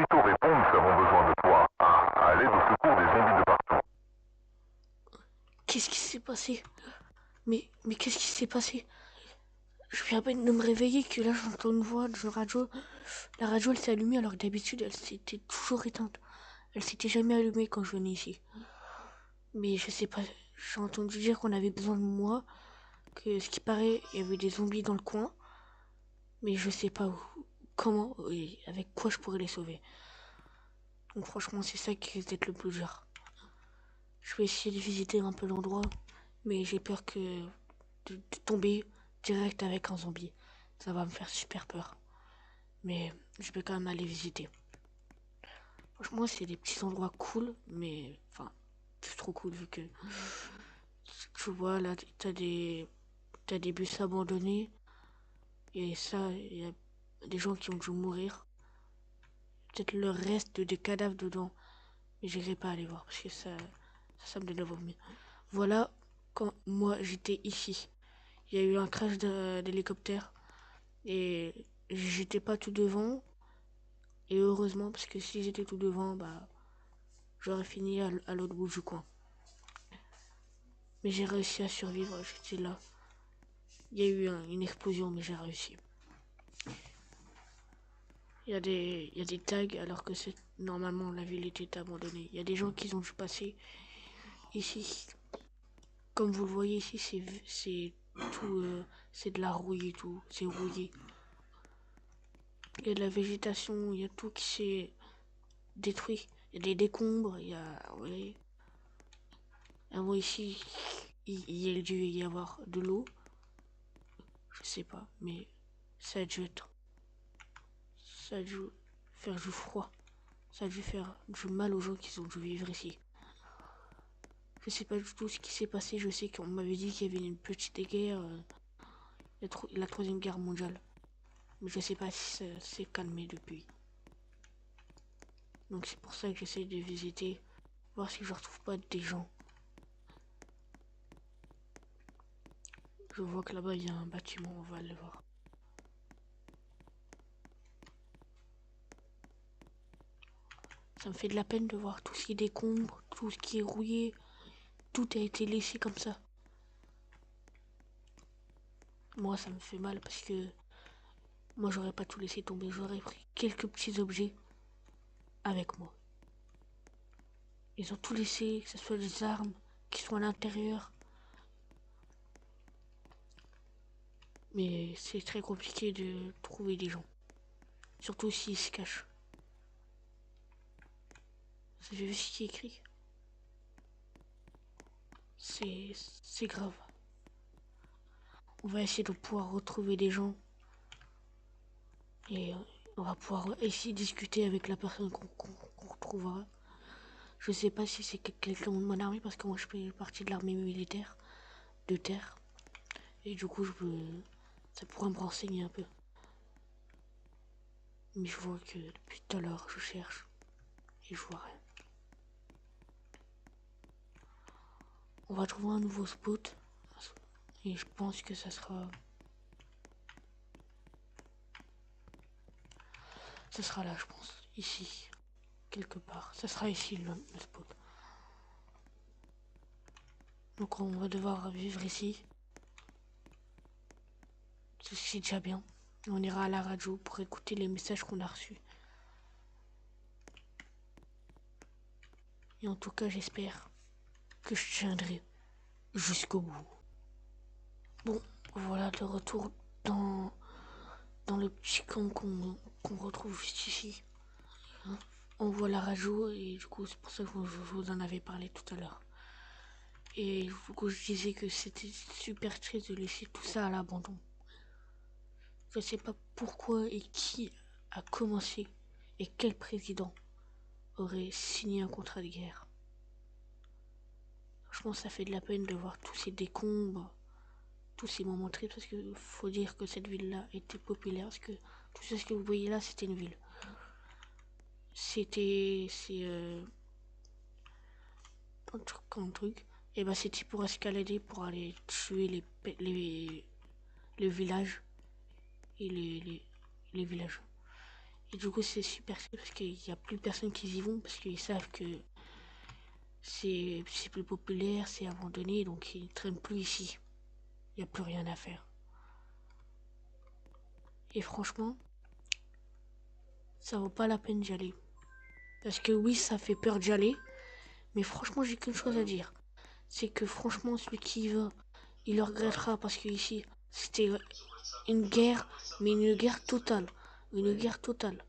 t'auto-réponds, nous avons besoin de toi. À l'aide au secours des zombies de partout. Qu'est-ce qui s'est passé? Mais qu'est-ce qui s'est passé? Je viens à peine de me réveiller que là j'entends une voix de radio. La radio elle s'est allumée alors que d'habitude elle s'était toujours éteinte. Elle s'était jamais allumée quand je venais ici. Mais je sais pas, j'ai entendu dire qu'on avait besoin de moi, que ce qui paraît il y avait des zombies dans le coin, mais je sais pas où, comment et avec quoi je pourrais les sauver. Donc franchement c'est ça qui risque d'être le plus dur. Je vais essayer de visiter un peu l'endroit, mais j'ai peur de tomber direct avec un zombie. Ça va me faire super peur. Mais je vais quand même aller visiter. Franchement, c'est des petits endroits cool, mais enfin, c'est trop cool vu que tu vois là, t'as des bus abandonnés et ça, il y a des gens qui ont dû mourir. Peut-être le reste des cadavres dedans, mais j'irai pas aller voir parce que ça me donne le vomi. Voilà quand moi j'étais ici. Il y a eu un crash d'hélicoptère et j'étais pas tout devant. Et heureusement, parce que si j'étais tout devant, bah, j'aurais fini à l'autre bout du coin. Mais j'ai réussi à survivre, j'étais là. Il y a eu une explosion, mais j'ai réussi. Il y a des tags alors que normalement la ville était abandonnée. Il y a des gens qui ont dû passer ici. Comme vous le voyez ici, c'est tout, c'est de la rouille et tout, c'est rouillé. Il y a de la végétation, il y a tout qui s'est détruit. Il y a des décombres, il y a, ouais. Avant ici, il y a dû y avoir de l'eau. Je sais pas, mais ça a dû être, ça a dû faire du froid. Ça a dû faire du mal aux gens qui ont dû vivre ici. Je sais pas du tout ce qui s'est passé. Je sais qu'on m'avait dit qu'il y avait une petite guerre, la troisième guerre mondiale. Mais je sais pas si ça s'est calmé depuis. Donc c'est pour ça que j'essaie de visiter, voir si je retrouve pas des gens. Je vois que là-bas il y a un bâtiment, on va aller voir. Ça me fait de la peine de voir tout ce qui décombre, tout ce qui est rouillé. Tout a été laissé comme ça. Moi ça me fait mal parce que moi j'aurais pas tout laissé tomber. J'aurais pris quelques petits objets avec moi. Ils ont tout laissé, que ce soit des armes qui sont à l'intérieur. Mais c'est très compliqué de trouver des gens. Surtout s'ils se cachent. Vous avez vu ce qui est écrit? C'est grave. On va essayer de pouvoir retrouver des gens. Et on va pouvoir essayer de discuter avec la personne qu'on retrouvera. Je sais pas si c'est quelqu'un de mon armée parce que moi je fais partie de l'armée militaire de terre. Et du coup ça pourrait me renseigner un peu. Mais je vois que depuis tout à l'heure je cherche et je vois rien. On va trouver un nouveau spot. Et je pense que ça sera là, je pense. Ici, quelque part. Ça sera ici le spot. Donc on va devoir vivre ici. C'est déjà bien. On ira à la radio pour écouter les messages qu'on a reçus. Et en tout cas, j'espère que je tiendrai jusqu'au bout. Bon, voilà de retour dans, dans le petit camp qu'on retrouve juste ici. On voit la radio et du coup, c'est pour ça que je vous en avais parlé tout à l'heure. Et du coup, je disais que c'était super triste de laisser tout ça à l'abandon. Je sais pas pourquoi et qui a commencé et quel président aurait signé un contrat de guerre. Franchement, ça fait de la peine de voir tous ces décombres, tous ces moments tristes, parce qu'il faut dire que cette ville-là était populaire, parce que tout ce que vous voyez là, c'était une ville. C'est un truc, et bah c'était pour escalader, pour aller tuer les villages et les villages. Et du coup, c'est super parce qu'il n'y a plus personne qui y vont parce qu'ils savent que c'est plus populaire, c'est abandonné, donc ils ne traînent plus ici. Il n'y a plus rien à faire. Et franchement, ça vaut pas la peine d'y aller. Parce que oui, ça fait peur d'y aller, mais franchement, j'ai qu'une chose à dire. C'est que franchement, celui qui y va, il le regrettera parce que ici, c'était une guerre, mais une guerre totale. Une guerre totale.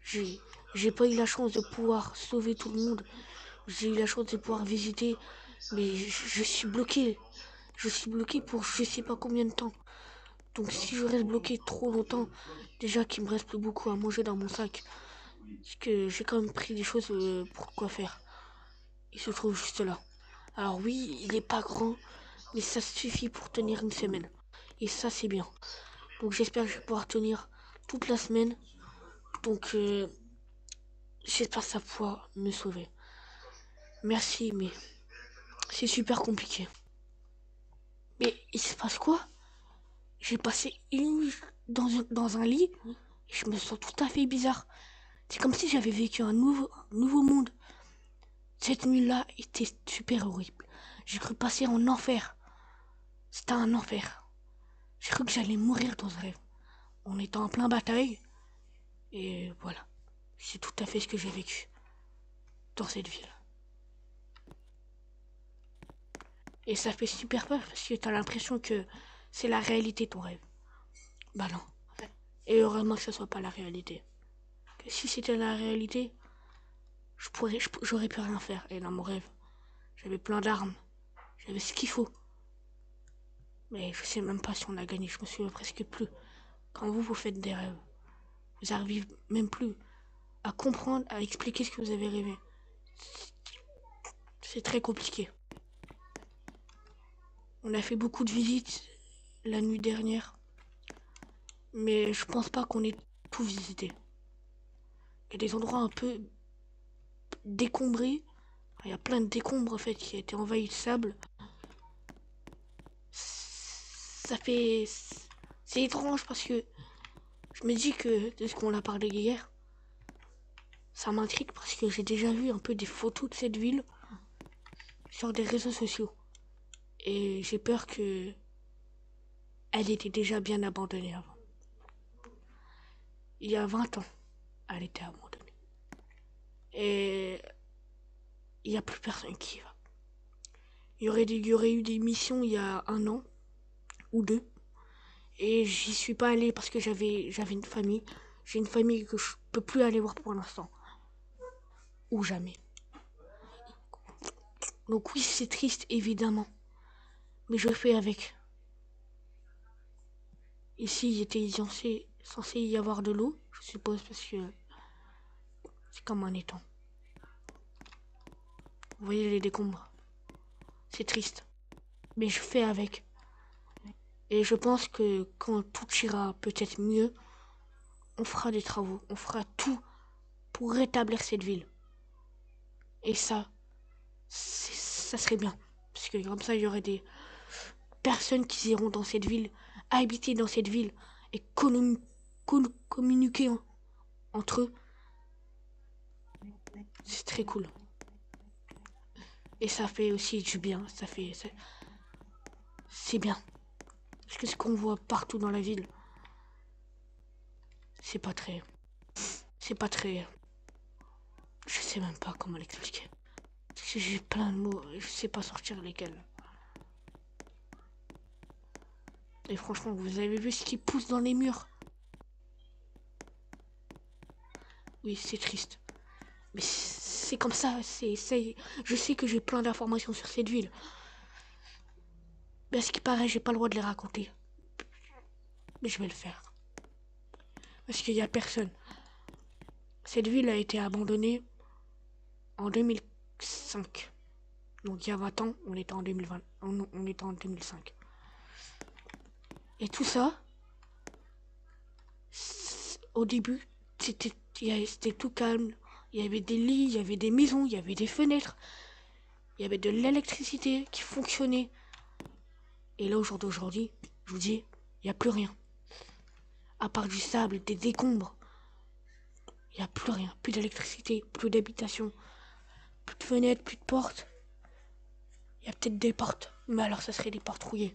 J'ai pas eu la chance de pouvoir sauver tout le monde. J'ai eu la chance de pouvoir visiter, mais je suis bloqué. Je suis bloqué pour je sais pas combien de temps. Donc si je reste bloqué trop longtemps, déjà qu'il me reste plus beaucoup à manger dans mon sac, parce que j'ai quand même pris des choses pour quoi faire. Il se trouve juste là. Alors oui, il est pas grand, mais ça suffit pour tenir une semaine. Et ça c'est bien. Donc j'espère que je vais pouvoir tenir toute la semaine. Donc j'espère que ça pourra me sauver. Merci, mais c'est super compliqué. Mais il se passe quoi? J'ai passé une nuit dans un lit et je me sens tout à fait bizarre. C'est comme si j'avais vécu un nouveau monde. Cette nuit-là était super horrible. J'ai cru passer en enfer. C'était un enfer. J'ai cru que j'allais mourir dans un rêve. On était en plein bataille. Et voilà. C'est tout à fait ce que j'ai vécu dans cette ville. Et ça fait super peur parce que t'as l'impression que c'est la réalité ton rêve. Bah non. Et heureusement que ça soit pas la réalité. Que si c'était la réalité, j'aurais pu rien faire. Et dans mon rêve, j'avais plein d'armes. J'avais ce qu'il faut. Mais je sais même pas si on a gagné. Je me souviens presque plus. Quand vous faites des rêves, vous n'arrivez même plus à comprendre, à expliquer ce que vous avez rêvé. C'est très compliqué. On a fait beaucoup de visites la nuit dernière. Mais je pense pas qu'on ait tout visité. Il y a des endroits un peu décombrés. Il y a plein de décombres en fait qui a été envahi de sable. Ça fait... C'est étrange parce que je me dis que de ce qu'on a parlé hier, ça m'intrigue parce que j'ai déjà vu un peu des photos de cette ville sur des réseaux sociaux. Et j'ai peur que elle était déjà bien abandonnée avant. Il y a 20 ans, elle était abandonnée. Et il n'y a plus personne qui y va. Il y aurait eu des missions il y a 1 an ou 2. Et j'y suis pas allée parce que j'avais une famille. J'ai une famille que je peux plus aller voir pour l'instant. Ou jamais. Donc oui, c'est triste, évidemment. Mais je fais avec. Ici, il était censé y avoir de l'eau, je suppose, parce que c'est comme un étang. Vous voyez les décombres. C'est triste. Mais je fais avec. Et je pense que quand tout ira peut-être mieux, on fera des travaux. On fera tout pour rétablir cette ville. Et ça serait bien. Parce que comme ça, il y aurait des personnes qui iront dans cette ville, habiter dans cette ville et communiquer entre eux. C'est très cool. Et ça fait aussi du bien. C'est bien. Parce que ce qu'on voit partout dans la ville, c'est pas très... C'est pas très... Je sais même pas comment l'expliquer. Parce que j'ai plein de mots et je sais pas sortir lesquels. Et franchement, vous avez vu ce qui pousse dans les murs? Oui, c'est triste. Mais c'est comme ça, je sais que j'ai plein d'informations sur cette ville. Mais à ce qui paraît, j'ai pas le droit de les raconter. Mais je vais le faire. Parce qu'il y a personne. Cette ville a été abandonnée en 2005. Donc il y a 20 ans, on était en 2020. On était en 2005. Et tout ça, au début, c'était tout calme. Il y avait des lits, il y avait des maisons, il y avait des fenêtres. Il y avait de l'électricité qui fonctionnait. Et là, au jour d'aujourd'hui, je vous dis, il n'y a plus rien. À part du sable, des décombres. Il n'y a plus rien, plus d'électricité, plus d'habitation, plus de fenêtres, plus de portes. Il y a peut-être des portes, mais alors ça serait des portes rouillées.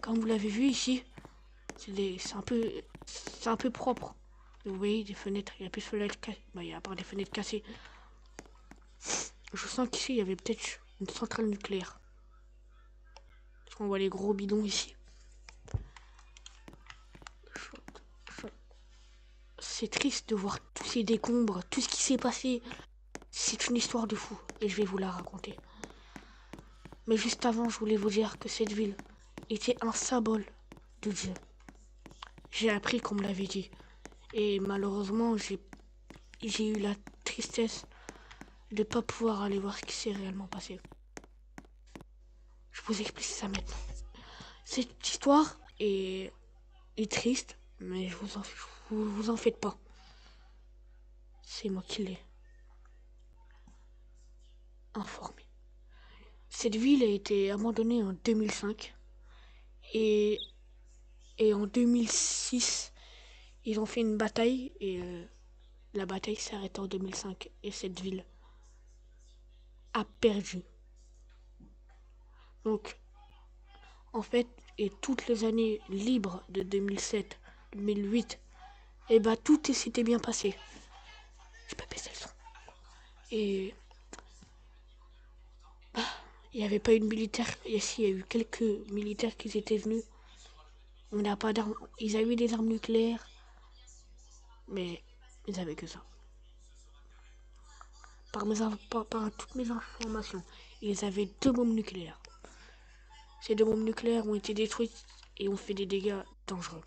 Comme vous l'avez vu ici, c'est un peu propre. Vous voyez des fenêtres, il y a plus de fenêtres cassées. Bah, il y a à part des fenêtres cassées. Je sens qu'ici il y avait peut-être une centrale nucléaire. Parce qu'on voit les gros bidons ici. C'est triste de voir tous ces décombres, tout ce qui s'est passé. C'est une histoire de fou et je vais vous la raconter. Mais juste avant, je voulais vous dire que cette ville était un symbole de Dieu. J'ai appris qu'on me l'avait dit. Et malheureusement, j'ai eu la tristesse de ne pas pouvoir aller voir ce qui s'est réellement passé. Je vous explique ça maintenant. Cette histoire est triste, mais vous en faites pas. C'est moi qui l'ai informé. Cette ville a été abandonnée en 2005 et en 2006, ils ont fait une bataille et la bataille s'est arrêtée en 2005 et cette ville a perdu. Donc, en fait, et toutes les années libres de 2007, 2008, et bah tout s'était bien passé. Je peux baisser le son. Et il n'y avait pas eu de militaire. Ici, il y a eu quelques militaires qui étaient venus. On n'a pas d'armes. Ils avaient des armes nucléaires, mais ils avaient que ça. Par toutes mes informations, ils avaient 2 bombes nucléaires. Ces 2 bombes nucléaires ont été détruites et ont fait des dégâts dangereux.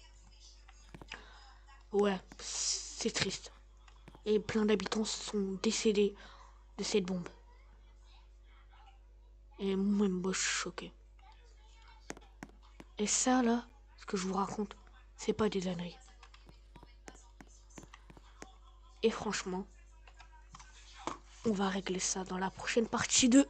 Ouais, c'est triste. Et plein d'habitants sont décédés de cette bombe. Et moi-même, moi, je suis choqué. Et ça, là, ce que je vous raconte, c'est pas des âneries. Et franchement, on va régler ça dans la prochaine partie de